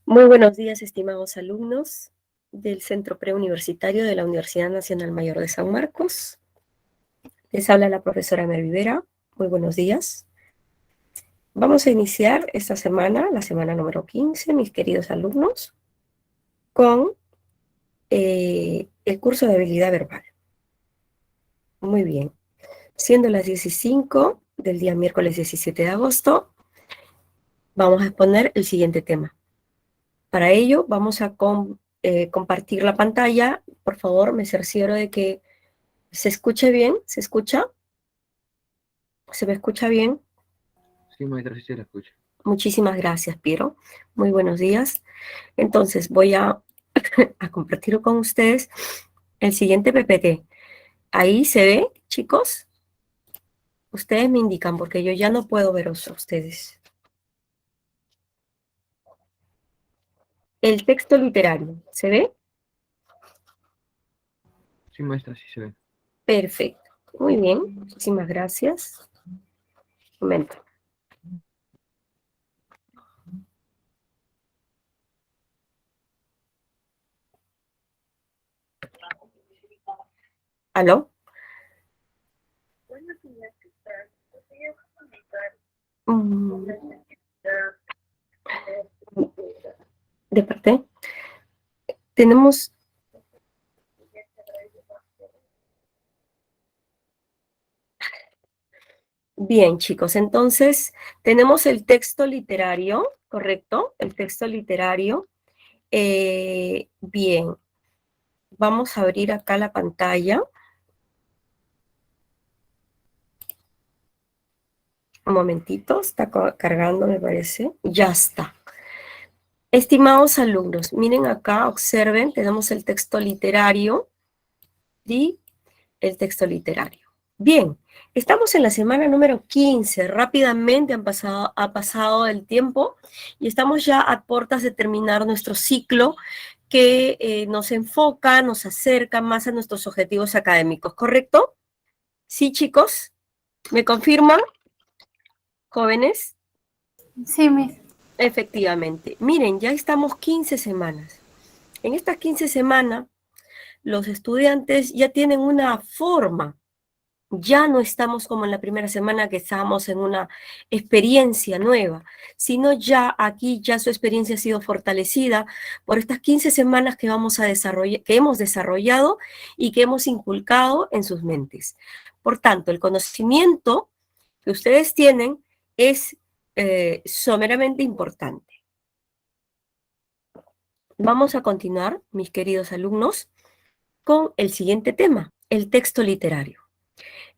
Muy buenos días, estimados alumnos del Centro Preuniversitario de la Universidad Nacional Mayor de San Marcos. Les habla la profesora Mer Rivera. Muy buenos días. Vamos a iniciar esta semana, la semana número 15, mis queridos alumnos, con el curso de habilidad verbal. Muy bien. Siendo las 10:05 del día miércoles 17 de agosto, vamos a exponer el siguiente tema. Para ello, vamos a compartir la pantalla. Por favor, me cercioro de que se escuche bien. ¿Se escucha? ¿Se me escucha bien? Sí, maestra, sí se la escucha. Muchísimas gracias, Piero. Muy buenos días. Entonces, voy a compartir con ustedes el siguiente PPT. Ahí se ve, chicos. Ustedes me indican, porque yo ya no puedo veros a ustedes. El texto literario, ¿se ve? Sí, maestra, sí se ve. Perfecto. Muy bien. Muchísimas gracias. Un momento. ¿Aló? Mm, ¿De parte? Tenemos... Bien, chicos, entonces tenemos el texto literario, ¿correcto? El texto literario. Bien, vamos a abrir acá la pantalla. Un momentito, está cargando, me parece. Ya está. Estimados alumnos, miren acá, observen, tenemos el texto literario y el texto literario. Bien, estamos en la semana número 15, rápidamente ha pasado el tiempo y estamos ya a puertas de terminar nuestro ciclo que nos enfoca, nos acerca más a nuestros objetivos académicos, ¿correcto? ¿Sí, chicos? ¿Me confirman, jóvenes? Sí, Miss. Efectivamente. Miren, ya estamos 15 semanas. En estas 15 semanas, los estudiantes ya tienen una forma. Ya no estamos como en la primera semana que estábamos en una experiencia nueva, sino ya aquí ya su experiencia ha sido fortalecida por estas 15 semanas que vamos a desarrollar, que hemos desarrollado y que hemos inculcado en sus mentes. Por tanto, el conocimiento que ustedes tienen es someramente importante. Vamos a continuar, mis queridos alumnos, con el siguiente tema, el texto literario.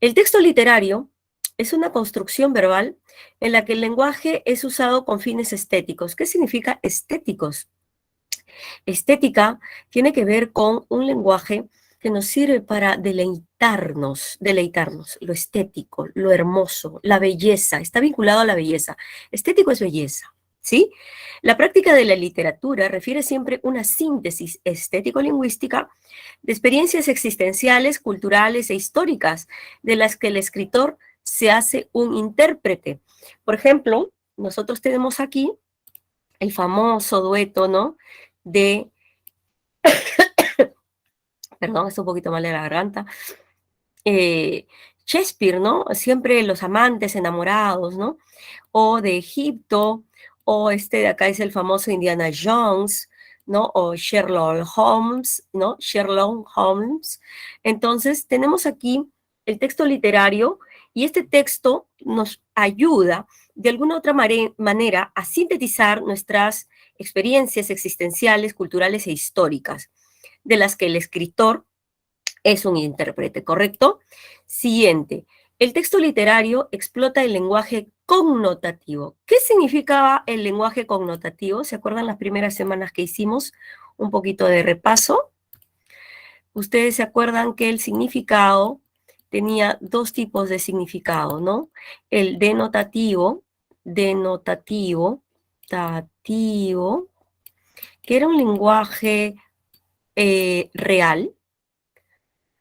El texto literario es una construcción verbal en la que el lenguaje es usado con fines estéticos. ¿Qué significa estéticos? Estética tiene que ver con un lenguaje que nos sirve para deleitarnos, lo estético, lo hermoso, la belleza, está vinculado a la belleza. Estético es belleza, ¿sí? La práctica de la literatura refiere siempre una síntesis estético-lingüística de experiencias existenciales, culturales e históricas, de las que el escritor se hace un intérprete. Por ejemplo, nosotros tenemos aquí el famoso dueto, ¿no? De, perdón, está un poquito mal de la garganta, Shakespeare, ¿no? Siempre los amantes enamorados, ¿no? O de Egipto, o este de acá es el famoso Indiana Jones, ¿no? O Sherlock Holmes, ¿no? Sherlock Holmes. Entonces, tenemos aquí el texto literario y este texto nos ayuda de alguna otra manera a sintetizar nuestras experiencias existenciales, culturales e históricas, de las que el escritor es un intérprete, ¿correcto? Siguiente. El texto literario explota el lenguaje connotativo. ¿Qué significaba el lenguaje connotativo? ¿Se acuerdan las primeras semanas que hicimos un poquito de repaso? Ustedes se acuerdan que el significado tenía dos tipos de significado, ¿no? El tativo, que era un lenguaje real,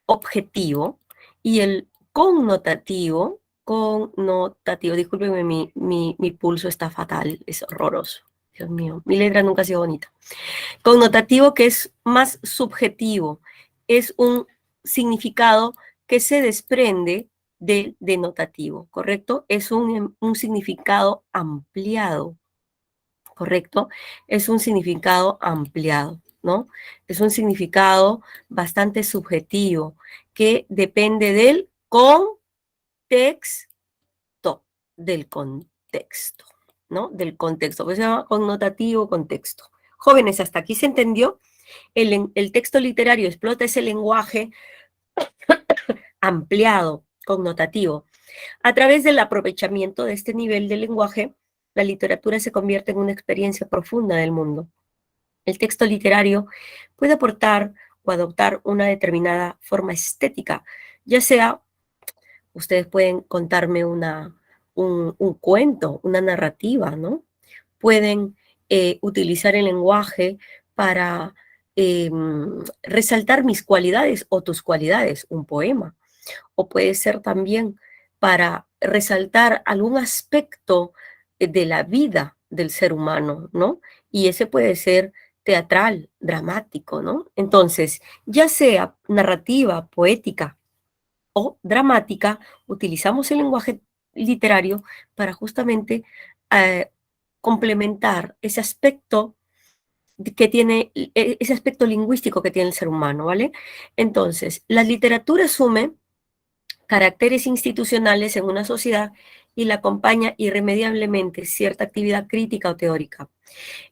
objetivo, y el connotativo, discúlpenme, mi pulso está fatal, es horroroso. Dios mío, mi letra nunca ha sido bonita. Connotativo, que es más subjetivo, es un significado que se desprende del denotativo, ¿correcto? Es un significado ampliado, ¿correcto? Es un significado ampliado, ¿no? Es un significado bastante subjetivo que depende del del contexto, ¿no? Del contexto, que se llama connotativo contexto. Jóvenes, ¿hasta aquí se entendió? El texto literario explota ese lenguaje ampliado, connotativo. A través del aprovechamiento de este nivel de lenguaje, la literatura se convierte en una experiencia profunda del mundo. El texto literario puede aportar o adoptar una determinada forma estética, ya sea, ustedes pueden contarme un cuento, una narrativa, ¿no? Pueden utilizar el lenguaje para resaltar mis cualidades o tus cualidades, un poema. O puede ser también para resaltar algún aspecto de la vida del ser humano, ¿no? Y ese puede ser teatral, dramático, ¿no? Entonces, ya sea narrativa, poética o dramática, utilizamos el lenguaje literario para justamente eh, complementar ese aspecto que tiene, ese aspecto lingüístico que tiene el ser humano, ¿vale? Entonces, la literatura asume caracteres institucionales en una sociedad y la acompaña irremediablemente cierta actividad crítica o teórica.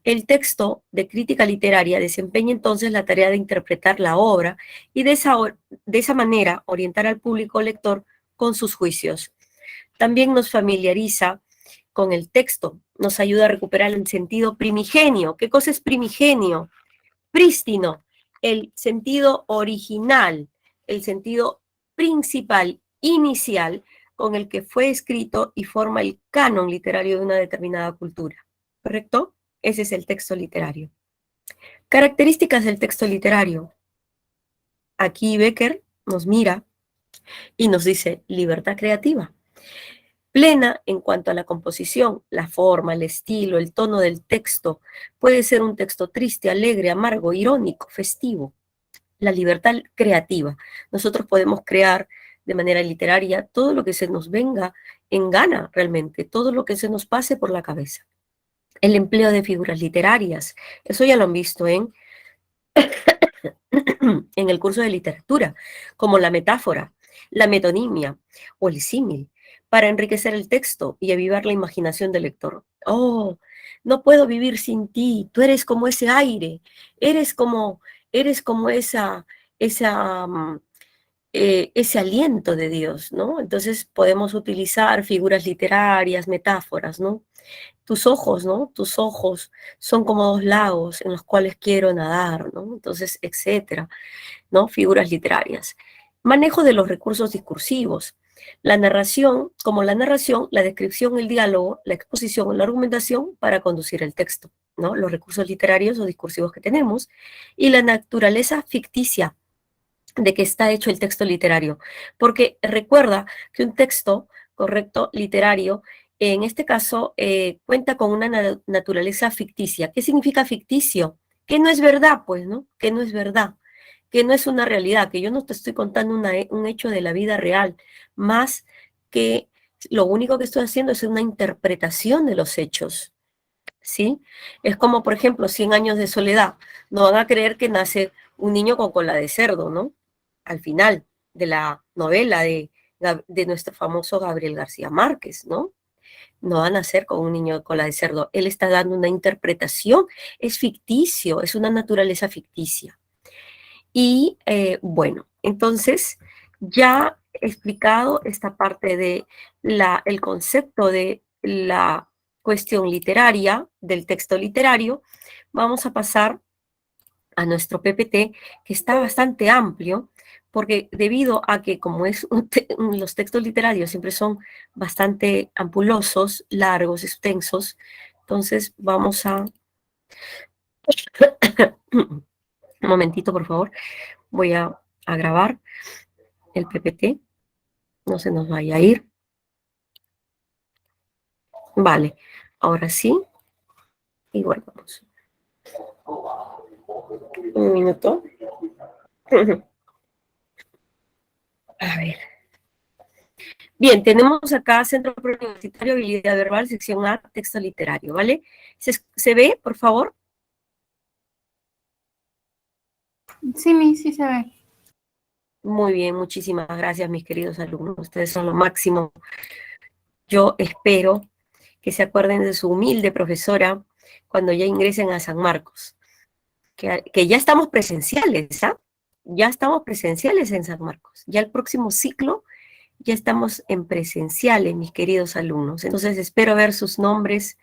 El texto de crítica literaria desempeña entonces la tarea de interpretar la obra y de esa manera orientar al público lector con sus juicios. También nos familiariza con el texto, nos ayuda a recuperar el sentido primigenio. ¿Qué cosa es primigenio? Prístino, el sentido original, el sentido principal, inicial, con el que fue escrito y forma el canon literario de una determinada cultura. ¿Correcto? Ese es el texto literario. Características del texto literario. Aquí Becker nos mira y nos dice libertad creativa. Plena en cuanto a la composición, la forma, el estilo, el tono del texto. Puede ser un texto triste, alegre, amargo, irónico, festivo. La libertad creativa. Nosotros podemos crear de manera literaria todo lo que se nos venga en gana realmente, todo lo que se nos pase por la cabeza. El empleo de figuras literarias, eso ya lo han visto en el curso de literatura, como la metáfora, la metonimia o el símil, para enriquecer el texto y avivar la imaginación del lector. Oh, no puedo vivir sin ti, tú eres como ese aire, eres como, eres como esa ese aliento de Dios, ¿no? Entonces podemos utilizar figuras literarias, metáforas, ¿no? Tus ojos, ¿no? Tus ojos son como dos lagos en los cuales quiero nadar, ¿no? Entonces, etcétera, ¿no? Figuras literarias. Manejo de los recursos discursivos. La narración, como la narración, la descripción, el diálogo, la exposición o la argumentación para conducir el texto, ¿no? Los recursos literarios o discursivos que tenemos. Y la naturaleza ficticia de que está hecho el texto literario. Porque recuerda que un texto, correcto, literario, en este caso, cuenta con una naturaleza ficticia. ¿Qué significa ficticio? Que no es verdad, pues, ¿no? Que no es verdad, que no es una realidad, que yo no te estoy contando un hecho de la vida real, más que lo único que estoy haciendo es una interpretación de los hechos, ¿sí? Es como, por ejemplo, 100 años de soledad. No van a creer que nace un niño con cola de cerdo, ¿no? Al final de la novela de nuestro famoso Gabriel García Márquez, ¿no? No van a nacer con un niño de cola de cerdo. Él está dando una interpretación, es ficticio, es una naturaleza ficticia. Y bueno, entonces ya he explicado esta parte de el concepto de la cuestión literaria, del texto literario. Vamos a pasar a nuestro PPT, que está bastante amplio, porque debido a que como los textos literarios siempre son bastante ampulosos, largos, extensos, entonces vamos a... Un momentito, por favor. Voy a grabar el PPT. No se nos vaya a ir. Vale, ahora sí. Igual vamos. Un minuto. A ver. Bien, tenemos acá Centro Preuniversitario Habilidad Verbal, sección A, texto literario, ¿vale? ¿Se ve, por favor? Sí, sí se ve. Muy bien, muchísimas gracias, mis queridos alumnos. Ustedes son lo máximo. Yo espero que se acuerden de su humilde profesora cuando ya ingresen a San Marcos. Que ya estamos presenciales, ¿ah? Ya estamos presenciales en San Marcos. Ya el próximo ciclo ya estamos en presenciales, mis queridos alumnos. Entonces espero ver sus nombres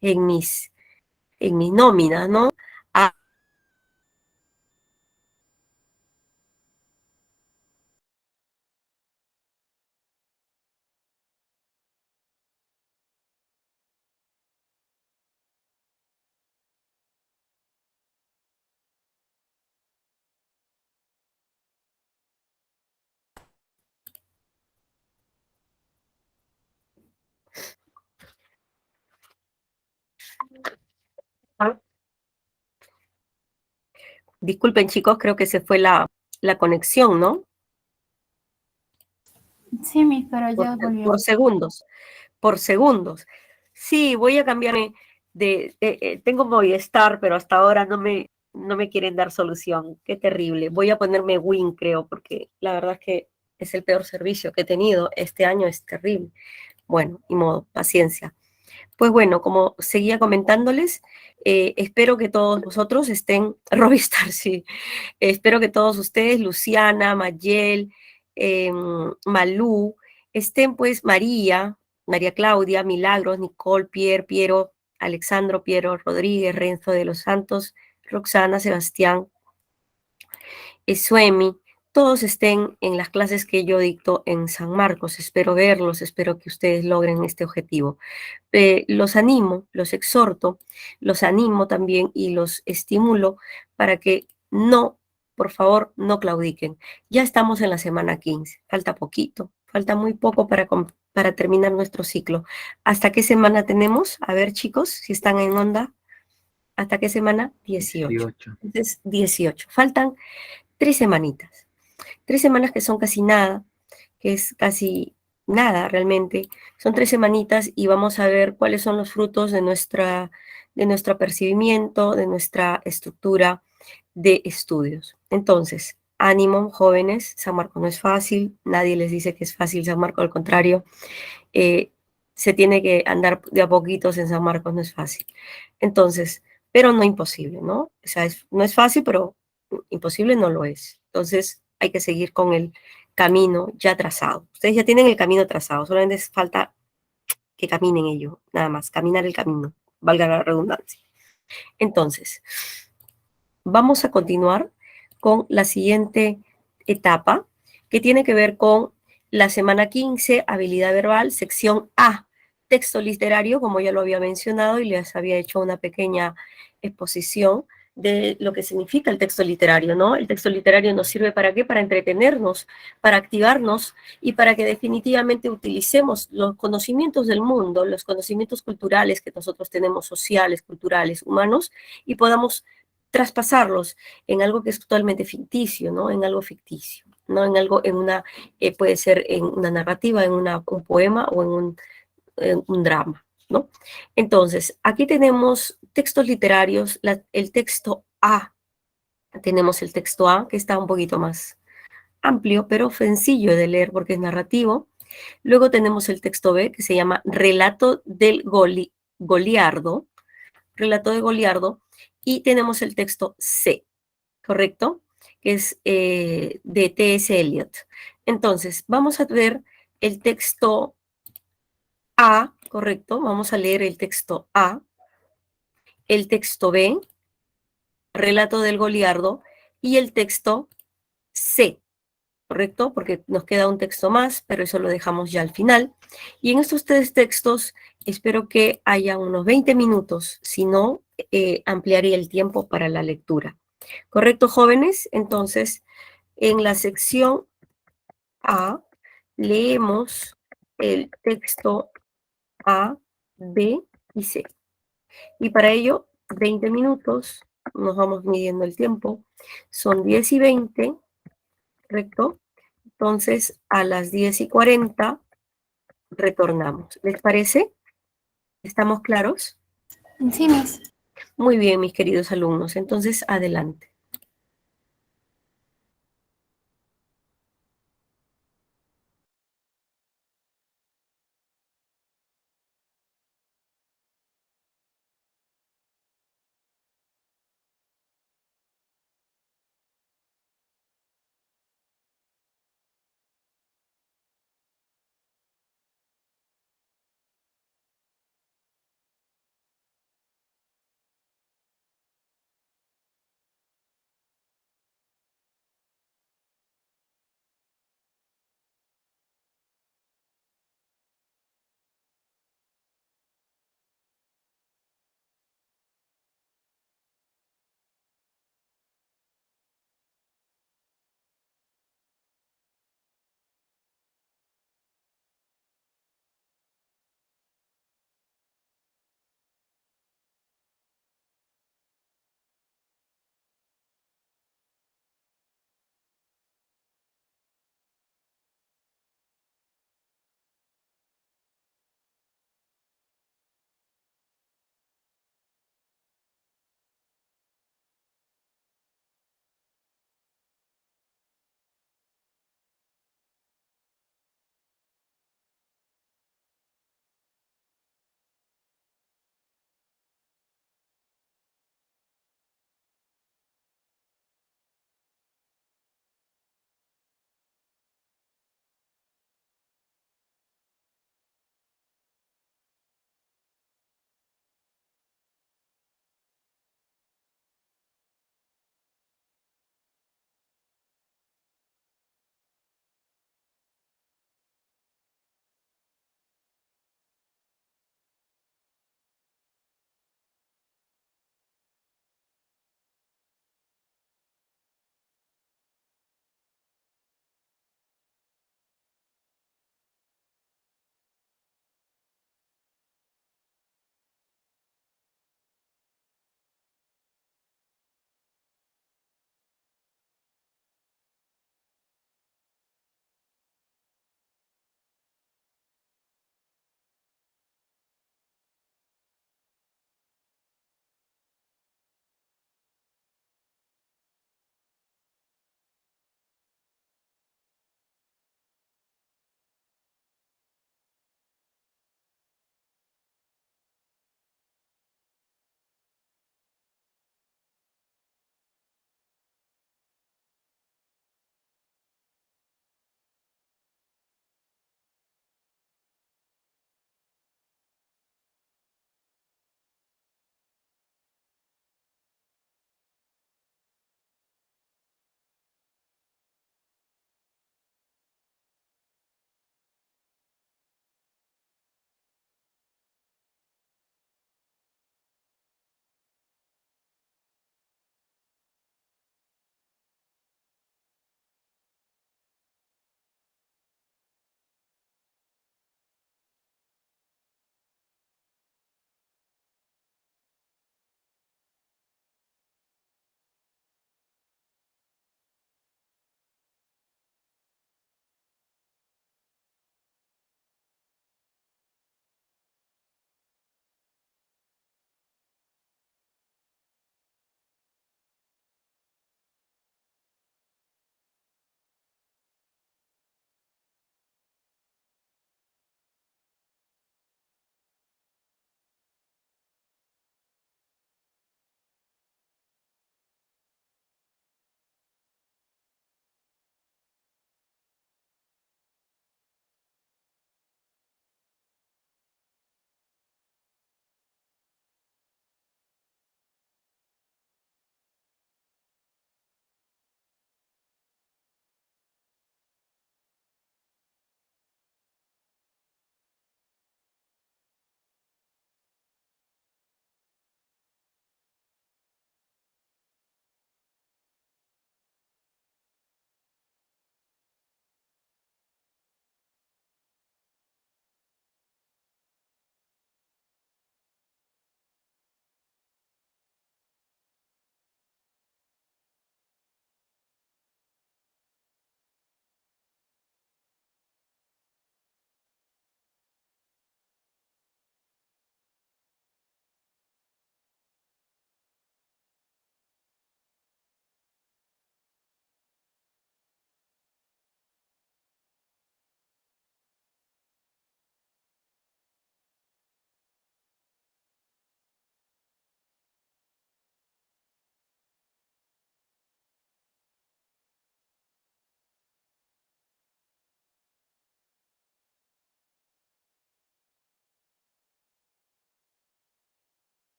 en mi nómina, ¿no? Ah, disculpen, chicos, creo que se fue la conexión, ¿no? Sí, pero ya volvió. Por segundos, por segundos. Sí, voy a cambiarme tengo Movistar, pero hasta ahora no me quieren dar solución. Qué terrible. Voy a ponerme Win, creo, porque la verdad es que es el peor servicio que he tenido. Este año es terrible. Bueno, y modo, paciencia. Pues bueno, como seguía comentándoles, espero que todos vosotros estén, Robistar, sí, espero que todos ustedes, Luciana, Mayel, Malú, estén pues María Claudia, Milagros, Nicole, Pierre, Piero, Alexandro, Piero, Rodríguez, Renzo de los Santos, Roxana, Sebastián, Suemi, todos estén en las clases que yo dicto en San Marcos. Espero verlos, espero que ustedes logren este objetivo. Los animo, los exhorto, los animo también y los estimulo para que no, por favor, no claudiquen. Ya estamos en la semana 15, falta poquito, falta muy poco para terminar nuestro ciclo. ¿Hasta qué semana tenemos? A ver, chicos, si están en onda. ¿Hasta qué semana? 18. 18. Entonces, 18. Faltan 3 semanitas. 3 semanas que son casi nada, que es casi nada realmente. Son 3 semanitas y vamos a ver cuáles son los frutos de nuestro apercibimiento, de nuestra estructura de estudios. Entonces, ánimo, jóvenes, San Marcos no es fácil, nadie les dice que es fácil San Marcos, al contrario, se tiene que andar de a poquitos en San Marcos, no es fácil. Entonces, pero no imposible, ¿no? O sea, no es fácil, pero imposible no lo es. Entonces, hay que seguir con el camino ya trazado. Ustedes ya tienen el camino trazado, solamente falta que caminen ello, nada más, caminar el camino, valga la redundancia. Entonces, vamos a continuar con la siguiente etapa, que tiene que ver con la semana 15, habilidad verbal, sección A, texto literario, como ya lo había mencionado y les había hecho una pequeña exposición de lo que significa el texto literario, ¿no? El texto literario nos sirve ¿para qué? Para entretenernos, para activarnos y para que definitivamente utilicemos los conocimientos del mundo, los conocimientos culturales que nosotros tenemos, sociales, culturales, humanos, y podamos traspasarlos en algo que es totalmente ficticio, ¿no? En algo ficticio, ¿no? En algo, puede ser en una narrativa, en un poema o en un drama, ¿no? Entonces, aquí tenemos textos literarios, el texto A, tenemos el texto A, que está un poquito más amplio, pero sencillo de leer porque es narrativo. Luego tenemos el texto B, que se llama Relato del Goliardo, Relato de Goliardo, y tenemos el texto C, ¿correcto? Que es de T.S. Eliot. Entonces, vamos a ver el texto A, ¿correcto? Vamos a leer el texto A, el texto B, Relato del Goliardo, y el texto C, ¿correcto? Porque nos queda un texto más, pero eso lo dejamos ya al final. Y en estos 3 textos espero que haya unos 20 minutos, si no, ampliaría el tiempo para la lectura. ¿Correcto, jóvenes? Entonces, en la sección A, leemos el texto A, B y C. Y para ello, 20 minutos, nos vamos midiendo el tiempo, son 10:20, ¿correcto? Entonces, a las 10:40 retornamos. ¿Les parece? ¿Estamos claros? Sí, Miss. Muy bien, mis queridos alumnos. Entonces, adelante.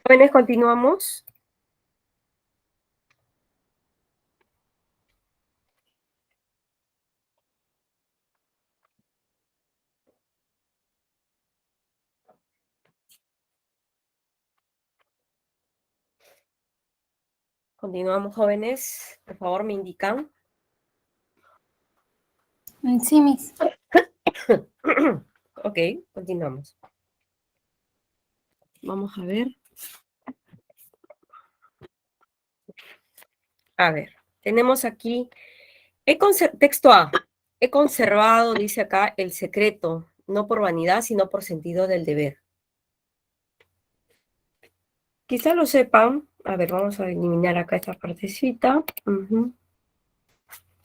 Jóvenes, continuamos. Continuamos, jóvenes. Por favor, me indican. Sí, Miss. Ok, continuamos. Vamos a ver. A ver, tenemos aquí, texto A. He conservado, dice acá, el secreto, no por vanidad, sino por sentido del deber. Quizá lo sepan. A ver, vamos a eliminar acá esta partecita.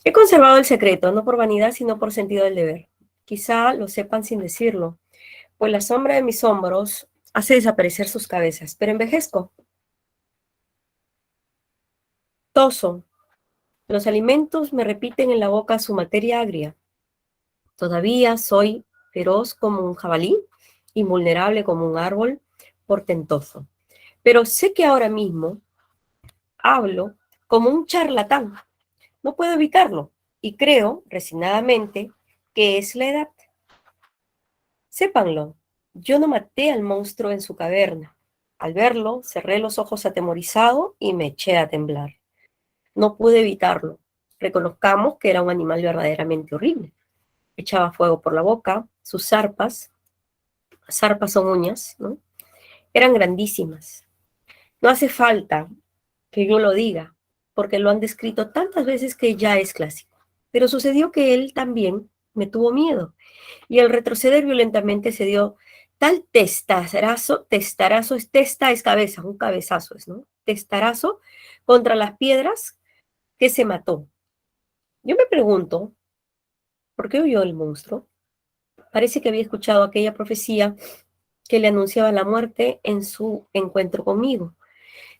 He conservado el secreto, no por vanidad, sino por sentido del deber. Quizá lo sepan sin decirlo, pues la sombra de mis hombros hace desaparecer sus cabezas, pero envejezco. Toso. Los alimentos me repiten en la boca su materia agria. Todavía soy feroz como un jabalí, invulnerable como un árbol portentoso. Pero sé que ahora mismo hablo como un charlatán. No puedo evitarlo y creo, resignadamente, que es la edad. Sépanlo, yo no maté al monstruo en su caverna. Al verlo, cerré los ojos atemorizado y me eché a temblar. No pude evitarlo. Reconozcamos que era un animal verdaderamente horrible. Echaba fuego por la boca, sus zarpas son uñas, ¿no? Eran grandísimas. No hace falta que yo lo diga, porque lo han descrito tantas veces que ya es clásico. Pero sucedió que él también me tuvo miedo, y al retroceder violentamente se dio tal testarazo es testa, es cabeza, un cabezazo es, ¿no? Testarazo contra las piedras que se mató. Yo me pregunto, ¿por qué huyó el monstruo? Parece que había escuchado aquella profecía que le anunciaba la muerte en su encuentro conmigo.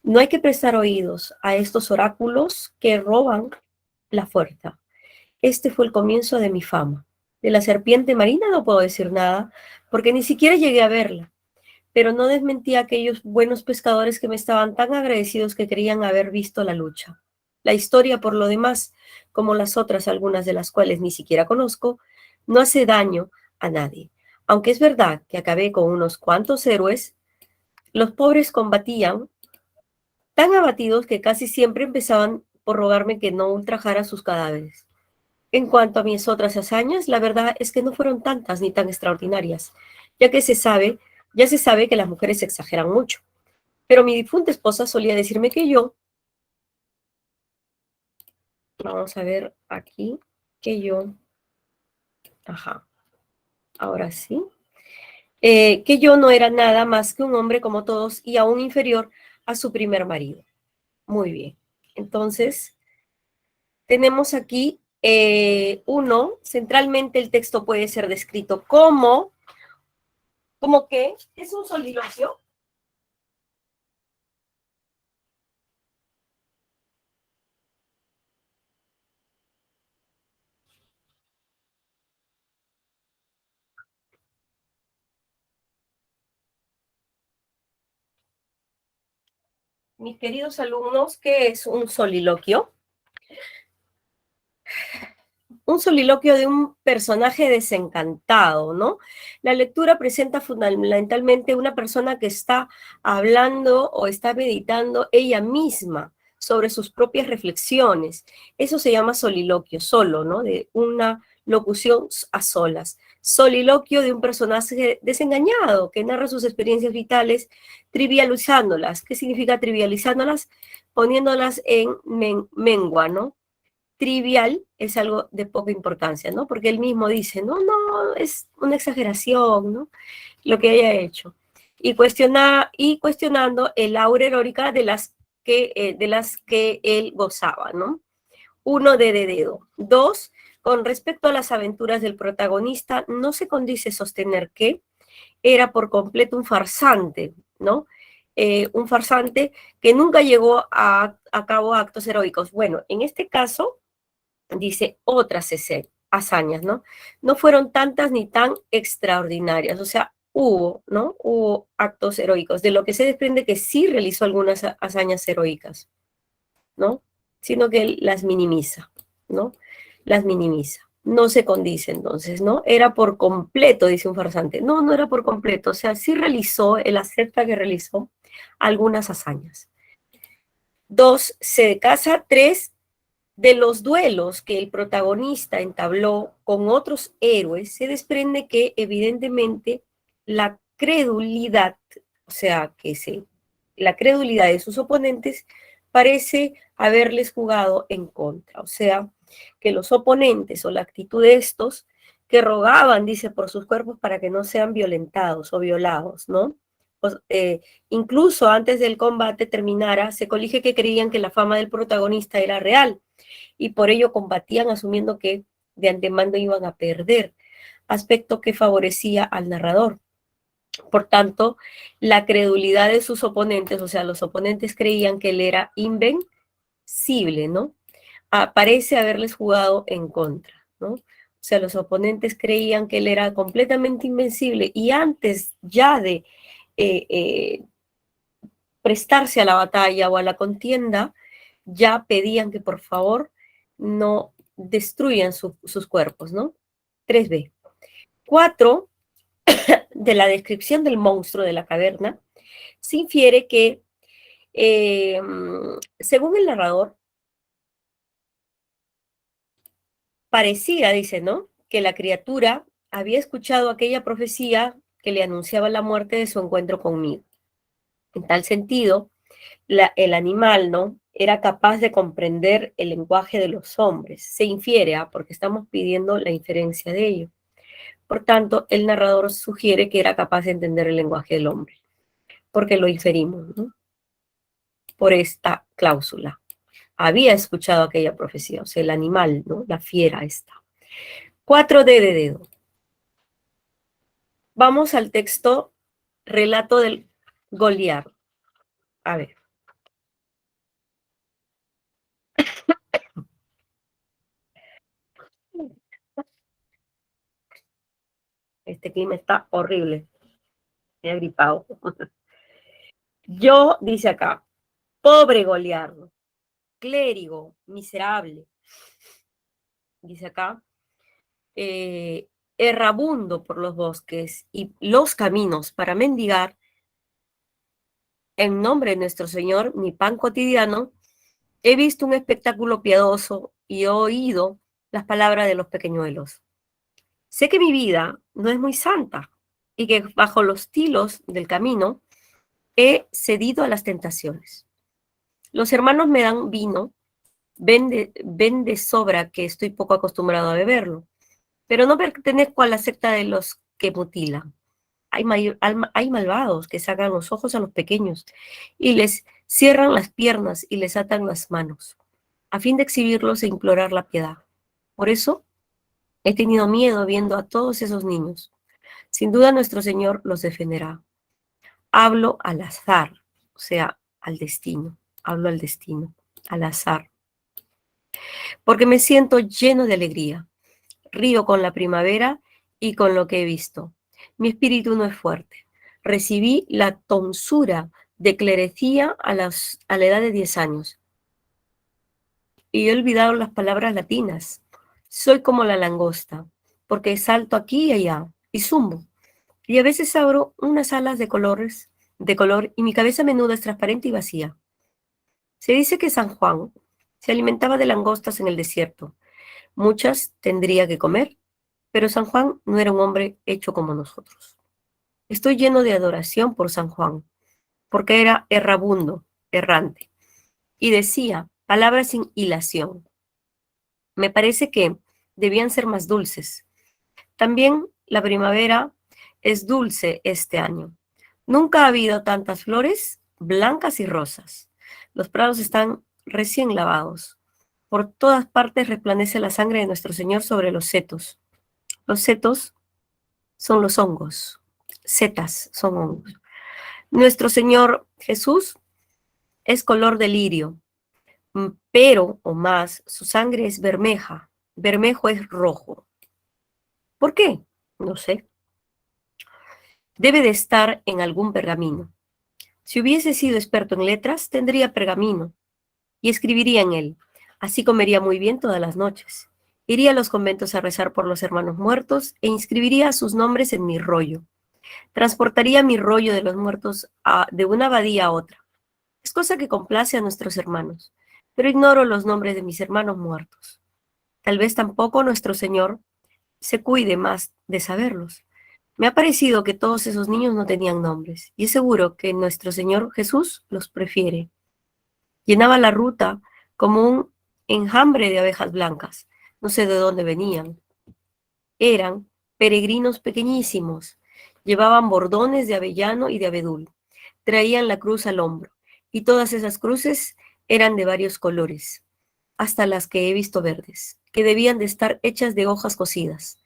No hay que prestar oídos a estos oráculos que roban la fuerza. Este fue el comienzo de mi fama. De la serpiente marina no puedo decir nada, porque ni siquiera llegué a verla, pero no desmentí a aquellos buenos pescadores que me estaban tan agradecidos que creían haber visto la lucha. La historia, por lo demás, como las otras, algunas de las cuales ni siquiera conozco, no hace daño a nadie. Aunque es verdad que acabé con unos cuantos héroes, los pobres combatían tan abatidos que casi siempre empezaban por rogarme que no ultrajara sus cadáveres. En cuanto a mis otras hazañas, la verdad es que no fueron tantas ni tan extraordinarias, ya que ya se sabe que las mujeres exageran mucho. Pero mi difunta esposa solía decirme que vamos a ver aquí, ajá, ahora sí, que yo no era nada más que un hombre como todos y aún inferior a su primer marido. Muy bien. Entonces, tenemos aquí centralmente el texto puede ser descrito como que es un soliloquio. Mis queridos alumnos, ¿qué es un soliloquio? Un soliloquio de un personaje desencantado, ¿no? La lectura presenta fundamentalmente una persona que está hablando o está meditando ella misma sobre sus propias reflexiones. Eso se llama soliloquio, solo, ¿no? De una locución a solas. Soliloquio de un personaje desengañado que narra sus experiencias vitales trivializándolas. ¿Qué significa trivializándolas? Poniéndolas en mengua, ¿no? Trivial es algo de poca importancia, ¿no? Porque él mismo dice, no, es una exageración, ¿no? Lo que haya hecho. Y cuestionando el aura heroica de las que él gozaba, ¿no? Uno, de dedo. Dos, con respecto a las aventuras del protagonista, no se condice sostener que era por completo un farsante, ¿no? Un farsante que nunca llegó a cabo actos heroicos. Bueno, en este caso, dice otras hazañas, ¿no? No fueron tantas ni tan extraordinarias, o sea, hubo, ¿no? Hubo actos heroicos, de lo que se desprende que sí realizó algunas hazañas heroicas, ¿no? Sino que él las minimiza, ¿no? Las minimiza. No se condice entonces, ¿no? Era por completo, dice un farsante. No, no era por completo. O sea, sí realizó, él acepta que realizó algunas hazañas. 2, se casa. 3, de los duelos que el protagonista entabló con otros héroes, se desprende que evidentemente la credulidad, o sea, la credulidad de sus oponentes parece haberles jugado en contra. O sea, que los oponentes o la actitud de estos que rogaban, dice, por sus cuerpos para que no sean violentados o violados, ¿no? Pues, incluso antes del combate terminara, se colige que creían que la fama del protagonista era real y por ello combatían asumiendo que de antemano iban a perder, aspecto que favorecía al narrador. Por tanto, la credulidad de sus oponentes, o sea, los oponentes creían que él era invencible, ¿no? Parece haberles jugado en contra, ¿no? O sea, los oponentes creían que él era completamente invencible y antes ya de prestarse a la batalla o a la contienda, ya pedían que por favor no destruyan sus cuerpos, ¿no? 3b. 4, de la descripción del monstruo de la caverna, se infiere que, según el narrador, parecía, dice, ¿no?, que la criatura había escuchado aquella profecía que le anunciaba la muerte de su encuentro conmigo. En tal sentido, el animal, ¿no?, era capaz de comprender el lenguaje de los hombres. Se infiere, porque estamos pidiendo la inferencia de ello. Por tanto, el narrador sugiere que era capaz de entender el lenguaje del hombre, porque lo inferimos, ¿no?, por esta cláusula. Había escuchado aquella profecía, o sea, el animal, ¿no?, la fiera esta. 4d de dedo. Vamos al texto relato del Goliat. A ver. Este clima está horrible. Me he gripado. Yo, dice acá, pobre Goliat, clérigo, miserable. Dice acá, errabundo por los bosques y los caminos para mendigar, en nombre de nuestro Señor, mi pan cotidiano, he visto un espectáculo piadoso y he oído las palabras de los pequeñuelos. Sé que mi vida no es muy santa y que bajo los tilos del camino he cedido a las tentaciones. Los hermanos me dan vino, ven de sobra que estoy poco acostumbrado a beberlo, pero no pertenezco a la secta de los que mutilan. Hay malvados que sacan los ojos a los pequeños y les cierran las piernas y les atan las manos, a fin de exhibirlos e implorar la piedad. Por eso he tenido miedo viendo a todos esos niños. Sin duda nuestro Señor los defenderá. Hablo al azar, o sea, al destino. Hablo al destino, al azar. Porque me siento lleno de alegría. Río con la primavera y con lo que he visto. Mi espíritu no es fuerte. Recibí la tonsura de clerecía a la edad de 10 años. Y he olvidado las palabras latinas. Soy como la langosta, porque salto aquí y allá, y zumbo. Y a veces abro unas alas de color y mi cabeza menuda es transparente y vacía. Se dice que San Juan se alimentaba de langostas en el desierto. Muchas tendría que comer, pero San Juan no era un hombre hecho como nosotros. Estoy lleno de adoración por San Juan, porque era errabundo, errante, y decía palabras sin hilación. Me parece que debían ser más dulces. También la primavera es dulce este año. Nunca ha habido tantas flores blancas y rosas. Los prados están recién lavados. Por todas partes resplandece la sangre de nuestro Señor sobre los setos. Los setos son los hongos. Setas son hongos. Nuestro Señor Jesús es color de lirio, pero, o más, su sangre es bermeja. Bermejo es rojo. ¿Por qué? No sé. Debe de estar en algún pergamino. Si hubiese sido experto en letras, tendría pergamino y escribiría en él. Así comería muy bien todas las noches. Iría a los conventos a rezar por los hermanos muertos e inscribiría sus nombres en mi rollo. Transportaría mi rollo de los muertos de una abadía a otra. Es cosa que complace a nuestros hermanos, pero ignoro los nombres de mis hermanos muertos. Tal vez tampoco nuestro Señor se cuide más de saberlos. Me ha parecido que todos esos niños no tenían nombres, y es seguro que nuestro Señor Jesús los prefiere. Llenaba la ruta como un enjambre de abejas blancas. No sé de dónde venían. Eran peregrinos pequeñísimos. Llevaban bordones de avellano y de abedul. Traían la cruz al hombro, y todas esas cruces eran de varios colores, hasta las que he visto verdes, que debían de estar hechas de hojas cocidas.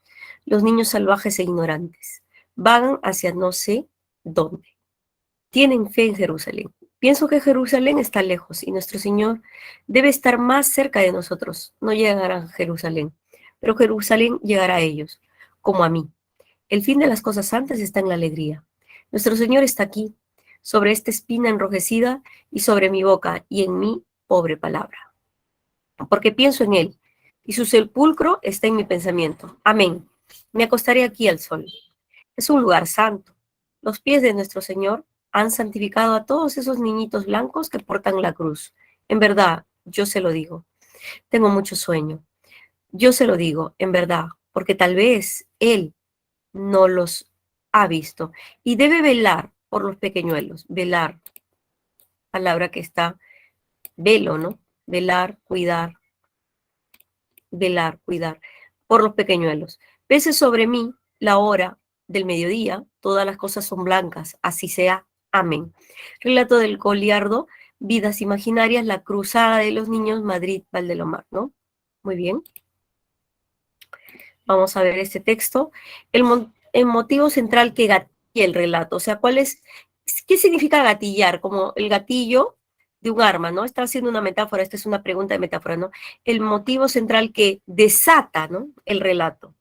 Los niños salvajes e ignorantes vagan hacia no sé dónde. Tienen fe en Jerusalén. Pienso que Jerusalén está lejos y nuestro Señor debe estar más cerca de nosotros. No llegará a Jerusalén, pero Jerusalén llegará a ellos, como a mí. El fin de las cosas santas está en la alegría. Nuestro Señor está aquí, sobre esta espina enrojecida y sobre mi boca y en mi pobre palabra. Porque pienso en Él y su sepulcro está en mi pensamiento. Amén. Me acostaré aquí al sol. Es un lugar santo. Los pies de nuestro Señor han santificado a todos esos niñitos blancos que portan la cruz. En verdad, yo se lo digo. Tengo mucho sueño. Yo se lo digo, en verdad, porque tal vez Él no los ha visto y debe velar por los pequeñuelos. Velar, palabra que está, velo, ¿no? Velar, cuidar, por los pequeñuelos. Pese sobre mí la hora del mediodía, todas las cosas son blancas, así sea. Amén. Relato del Goliardo, Vidas Imaginarias, La Cruzada de los Niños, Madrid, Valdelomar, ¿no? Muy bien. Vamos a ver este texto. El motivo central que gatilla el relato, o sea, ¿qué significa gatillar? Como el gatillo de un arma, ¿no? Está haciendo una metáfora, esta es una pregunta de metáfora, ¿no? El motivo central que desata, ¿no? El relato.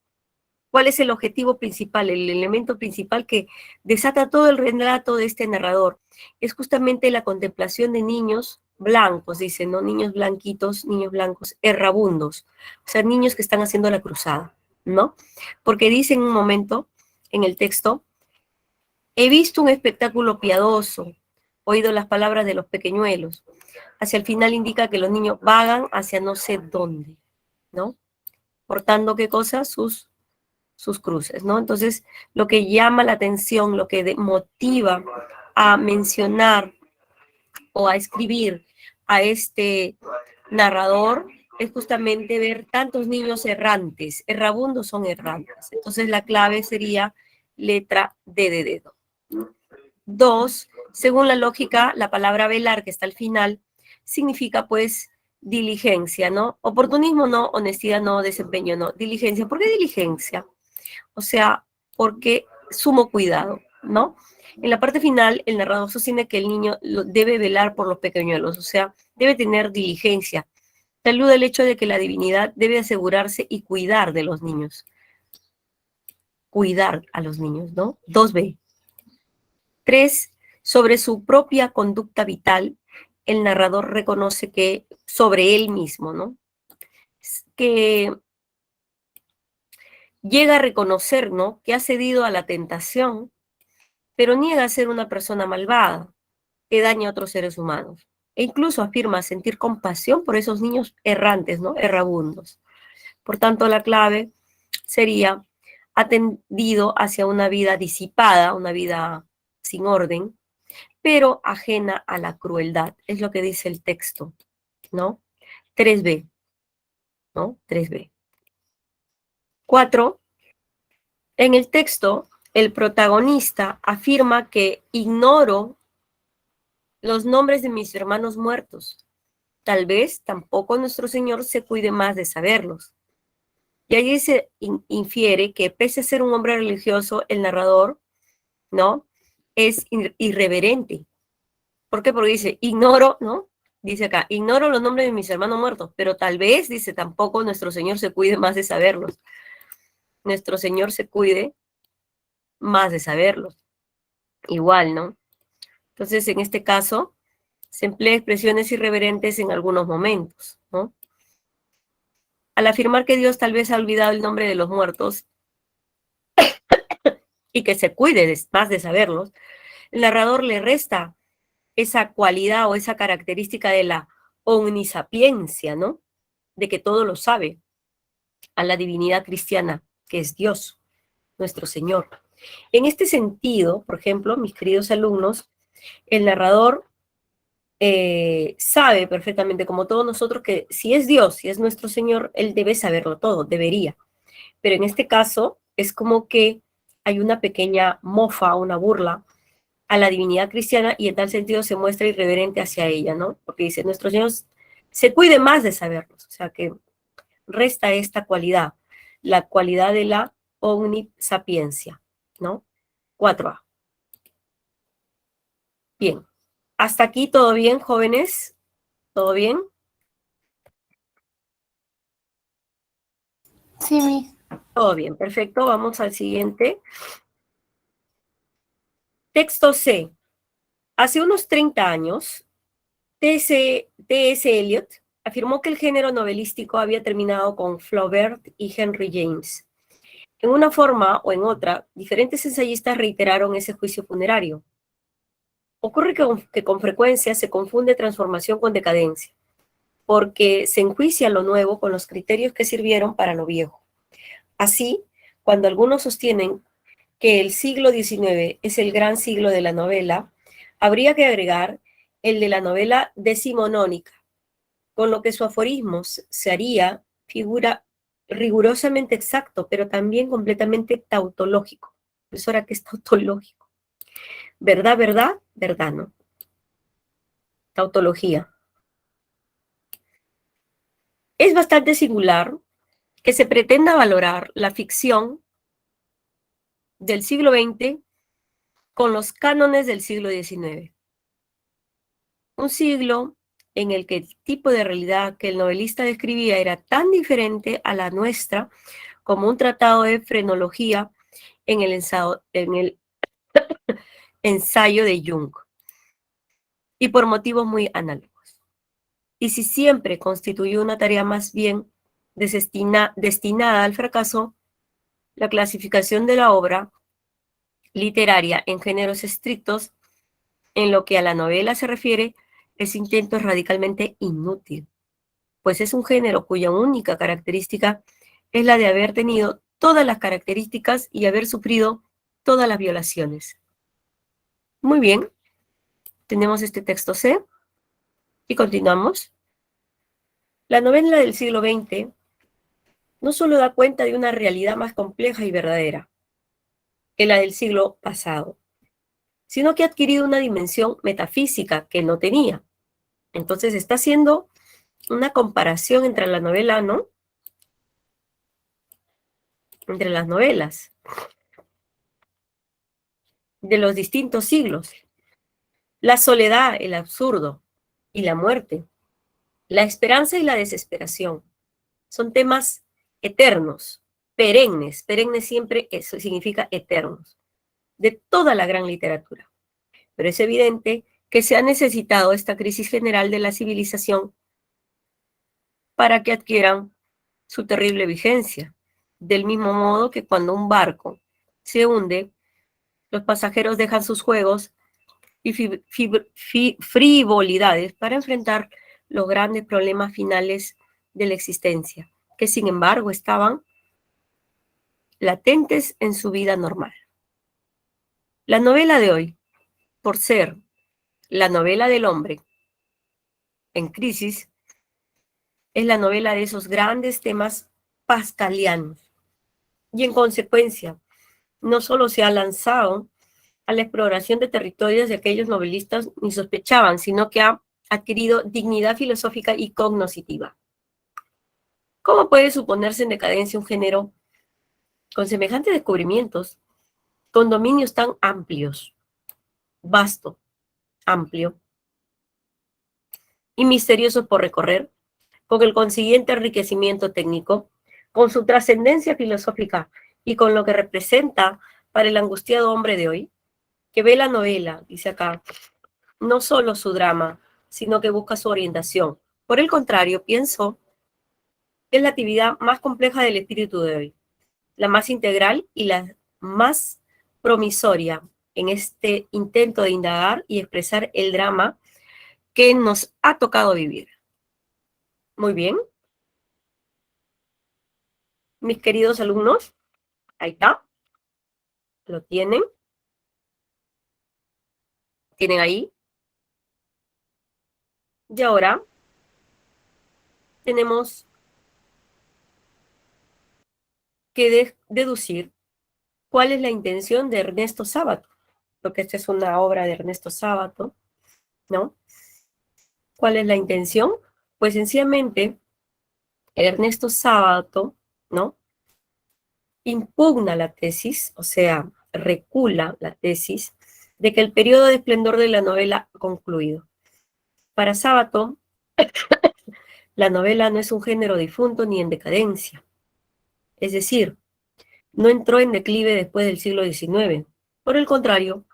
¿Cuál es el objetivo principal, el elemento principal que desata todo el relato de este narrador? Es justamente la contemplación de niños blancos, dice, ¿no? Niños blanquitos, niños blancos, errabundos, o sea, niños que están haciendo la cruzada, ¿no? Porque dice en un momento, en el texto, he visto un espectáculo piadoso, oído las palabras de los pequeñuelos. Hacia el final indica que los niños vagan hacia no sé dónde, ¿no? Portando, ¿qué cosa? Sus cruces, ¿no? Entonces, lo que llama la atención, lo que motiva a mencionar o a escribir a este narrador es justamente ver tantos niños errantes. Errabundos son errantes. Entonces, la clave sería letra D de dedo. 2, según la lógica, la palabra velar, que está al final, significa, pues, diligencia, ¿no? Oportunismo no, honestidad no, desempeño no. Diligencia. ¿Por qué diligencia? O sea, porque sumo cuidado, ¿no? En la parte final, el narrador sostiene que el niño debe velar por los pequeñuelos, o sea, debe tener diligencia. Saluda el hecho de que la divinidad debe asegurarse y cuidar de los niños. Cuidar a los niños, ¿no? 2b. 3, sobre su propia conducta vital, el narrador reconoce que sobre él mismo, ¿no? Que llega a reconocer, ¿no? Que ha cedido a la tentación, pero niega a ser una persona malvada que daña a otros seres humanos. E incluso afirma sentir compasión por esos niños errantes, ¿no? Errabundos. Por tanto, la clave sería ha tendido hacia una vida disipada, una vida sin orden, pero ajena a la crueldad. Es lo que dice el texto, ¿no? 3b, ¿no? 3b. 4. En el texto, el protagonista afirma que ignoro los nombres de mis hermanos muertos. Tal vez tampoco nuestro Señor se cuide más de saberlos. Y allí se infiere que pese a ser un hombre religioso, el narrador, ¿no? Es irreverente. ¿Por qué? Porque dice, ignoro, ¿no? Dice acá, ignoro los nombres de mis hermanos muertos, pero tal vez, dice, tampoco nuestro Señor se cuide más de saberlos. Nuestro Señor se cuide más de saberlos. igual, ¿no? Entonces, en este caso, se emplea expresiones irreverentes en algunos momentos, ¿no? Al afirmar que Dios tal vez ha olvidado el nombre de los muertos y que se cuide más de saberlos, el narrador le resta esa cualidad o esa característica de la omnisapiencia, ¿no? De que todo lo sabe, a la divinidad cristiana, que es Dios, nuestro Señor. En este sentido, por ejemplo, mis queridos alumnos, el narrador sabe perfectamente, como todos nosotros, que si es Dios, si es nuestro Señor, Él debe saberlo todo, debería. Pero en este caso es como que hay una pequeña mofa, una burla a la divinidad cristiana y en tal sentido se muestra irreverente hacia ella, ¿no? Porque dice, nuestro Señor se cuide más de saberlos, o sea que resta esta cualidad, la cualidad de la omnisapiencia, ¿no? 4A. Bien, hasta aquí todo bien, jóvenes, ¿todo bien? Sí, Miss. Todo bien, perfecto, vamos al siguiente. Texto C. Hace unos 30 años, T.S. Eliot afirmó que el género novelístico había terminado con Flaubert y Henry James. En una forma o en otra, diferentes ensayistas reiteraron ese juicio funerario. Ocurre que con frecuencia se confunde transformación con decadencia, porque se enjuicia lo nuevo con los criterios que sirvieron para lo viejo. Así, cuando algunos sostienen que el siglo XIX es el gran siglo de la novela, habría que agregar el de la novela decimonónica, con lo que su aforismo se haría figura rigurosamente exacto, pero también completamente tautológico. Profesora, ¿qué es tautológico? ¿Verdad, verdad? ¿Verdad, no? Tautología. Es bastante singular que se pretenda valorar la ficción del siglo XX con los cánones del siglo XIX. Un siglo en el que el tipo de realidad que el novelista describía era tan diferente a la nuestra como un tratado de frenología en el ensayo de Jung, y por motivos muy análogos. Y si siempre constituyó una tarea más bien destinada al fracaso, la clasificación de la obra literaria en géneros estrictos, en lo que a la novela se refiere, ese intento es radicalmente inútil, pues es un género cuya única característica es la de haber tenido todas las características y haber sufrido todas las violaciones. Muy bien, tenemos este texto C y continuamos. La novela del siglo XX no solo da cuenta de una realidad más compleja y verdadera que la del siglo pasado, sino que ha adquirido una dimensión metafísica que no tenía. Entonces está haciendo una comparación entre la novela, ¿no? Entre las novelas de los distintos siglos. La soledad, el absurdo y la muerte, la esperanza y la desesperación son temas eternos, perennes. Perennes siempre eso significa eternos, de toda la gran literatura. Pero es evidente que se ha necesitado esta crisis general de la civilización para que adquieran su terrible vigencia. Del mismo modo que cuando un barco se hunde, los pasajeros dejan sus juegos y frivolidades para enfrentar los grandes problemas finales de la existencia, que sin embargo estaban latentes en su vida normal. La novela de hoy, por ser la novela del hombre en crisis, es la novela de esos grandes temas pascalianos. Y en consecuencia, no solo se ha lanzado a la exploración de territorios de aquellos novelistas ni sospechaban, sino que ha adquirido dignidad filosófica y cognoscitiva. ¿Cómo puede suponerse en decadencia un género con semejantes descubrimientos, con dominios tan amplios, vasto, amplio y misteriosos por recorrer, con el consiguiente enriquecimiento técnico, con su trascendencia filosófica y con lo que representa para el angustiado hombre de hoy? que ve la novela, dice acá, no solo su drama, sino que busca su orientación. Por el contrario, pienso que es la actividad más compleja del espíritu de hoy, la más integral y la más promisoria en este intento de indagar y expresar el drama que nos ha tocado vivir. Muy bien, mis queridos alumnos, ahí está, lo tienen ahí. Y ahora tenemos que deducir cuál es la intención de Ernesto Sábato, porque esta es una obra de Ernesto Sábato, ¿no? ¿Cuál es la intención? Pues sencillamente Ernesto Sábato, ¿no? Impugna la tesis, o sea, recula la tesis de que el periodo de esplendor de la novela ha concluido. Para Sábato, la novela no es un género difunto ni en decadencia. Es decir, no entró en declive después del siglo XIX. Por el contrario,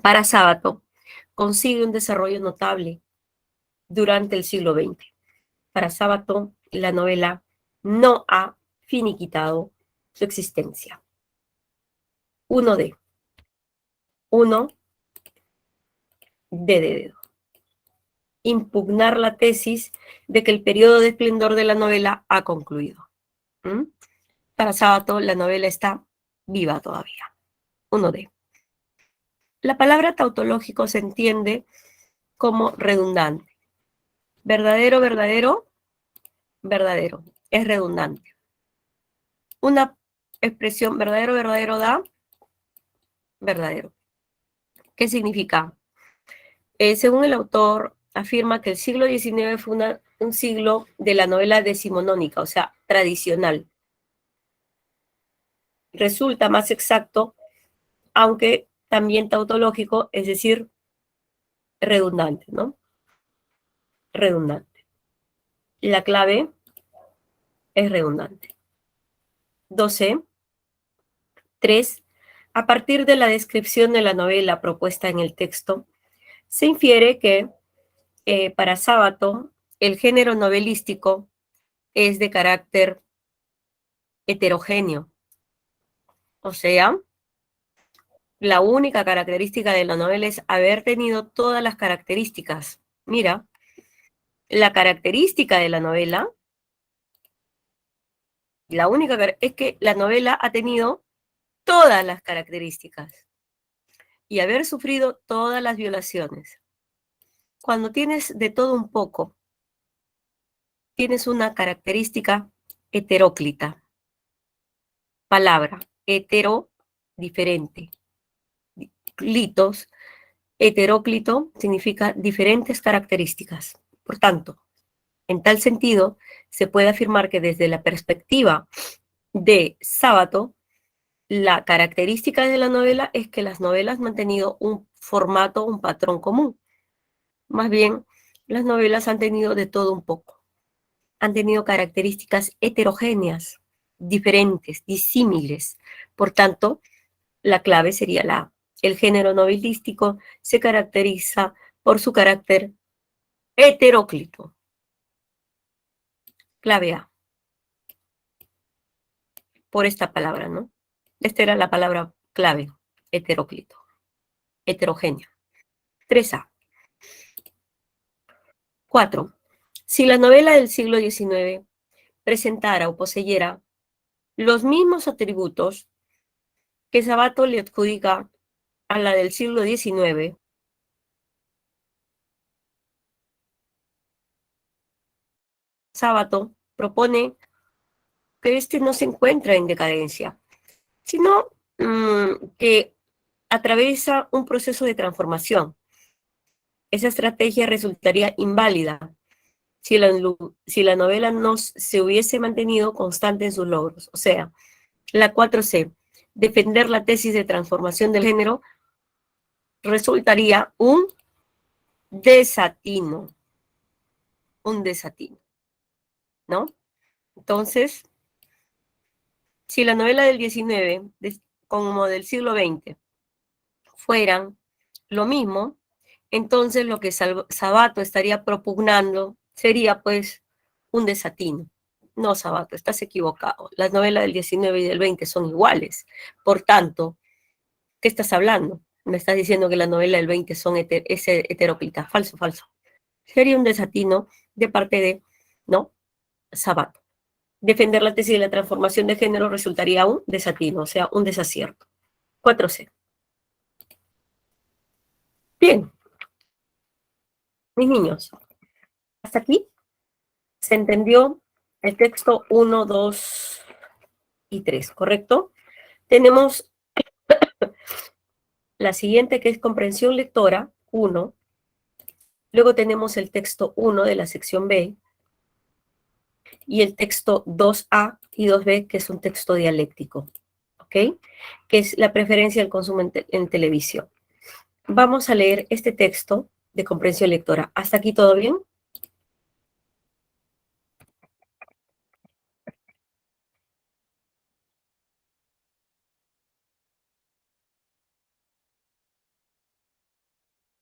para Sábato, consigue un desarrollo notable durante el siglo XX. Para Sábato, la novela no ha finiquitado su existencia. 1D. 1D de dedo. Impugnar la tesis de que el periodo de esplendor de la novela ha concluido. ¿Mm? Para Sábato, la novela está viva todavía. 1D. La palabra tautológico se entiende como redundante. Verdadero, verdadero, verdadero. Es redundante. Una expresión verdadero, verdadero da verdadero. ¿Qué significa? Según el autor, afirma que el siglo XIX fue un siglo de la novela decimonónica, o sea, tradicional. Resulta más exacto, aunque también tautológico, es decir, redundante, ¿no? Redundante. La clave es redundante. 12. 3. A partir de la descripción de la novela propuesta en el texto, se infiere que para Sábato el género novelístico es de carácter heterogéneo. O sea, la única característica de la novela es haber tenido todas las características. Mira, la característica de la novela, la única es que la novela ha tenido todas las características y haber sufrido todas las violaciones. Cuando tienes de todo un poco, tienes una característica heteróclita. Palabra, hetero, diferente. Clitos, heteróclito significa diferentes características. Por tanto, en tal sentido, se puede afirmar que desde la perspectiva de Sábato, la característica de la novela es que las novelas han tenido un formato, un patrón común. Más bien, las novelas han tenido de todo un poco. Han tenido características heterogéneas, diferentes, disímiles. Por tanto, la clave sería la A. El género novelístico se caracteriza por su carácter heteróclito. Clave A. Por esta palabra, ¿no? Esta era la palabra clave, heteróclito, heterogéneo. 3A. 4. Si la novela del siglo XIX presentara o poseyera los mismos atributos que Sábato le adjudica a la del siglo XIX, Sábato propone que este no se encuentra en decadencia, sino que atraviesa un proceso de transformación. Esa estrategia resultaría inválida si la novela no se hubiese mantenido constante en sus logros. O sea, la 4C, defender la tesis de transformación del género, resultaría un desatino, ¿no? Entonces, si la novela del 19, como del siglo XX, fueran lo mismo, entonces lo que Sabato estaría propugnando sería pues un desatino. No, Sabato, estás equivocado. Las novelas del 19 y del 20 son iguales. Por tanto, ¿qué estás hablando? Me estás diciendo que la novela del 20 son es heteróclita. Falso, falso. Sería un desatino de parte de, ¿no? Sabato. Defender la tesis de la transformación de género resultaría un desatino, o sea, un desacierto. 4C. Bien. Mis niños, hasta aquí se entendió el texto 1, 2 y 3, ¿correcto? Tenemos la siguiente que es comprensión lectora, 1. Luego tenemos el texto 1 de la sección B y el texto 2A y 2B, que es un texto dialéctico, ¿ok? Que es la preferencia del consumo en televisión. Vamos a leer este texto de comprensión lectora. ¿Hasta aquí todo bien?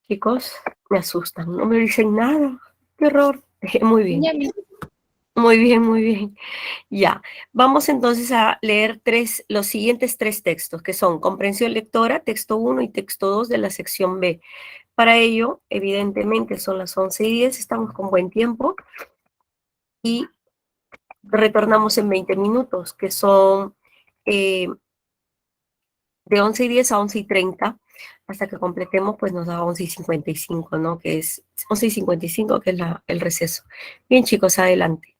Chicos, me asustan, no me dicen nada. ¡Qué horror! Muy bien. Ya, mi. Muy bien, muy bien. Ya, vamos entonces a leer los siguientes 3 textos, que son comprensión lectora, texto 1 y texto 2 de la sección B. Para ello, evidentemente, son las 11:10, estamos con buen tiempo, y retornamos en 20 minutos, que son de 11:10 a 11:30, hasta que completemos, pues nos da 11:55, ¿no? Que es 11:55, que es el receso. Bien, chicos, adelante.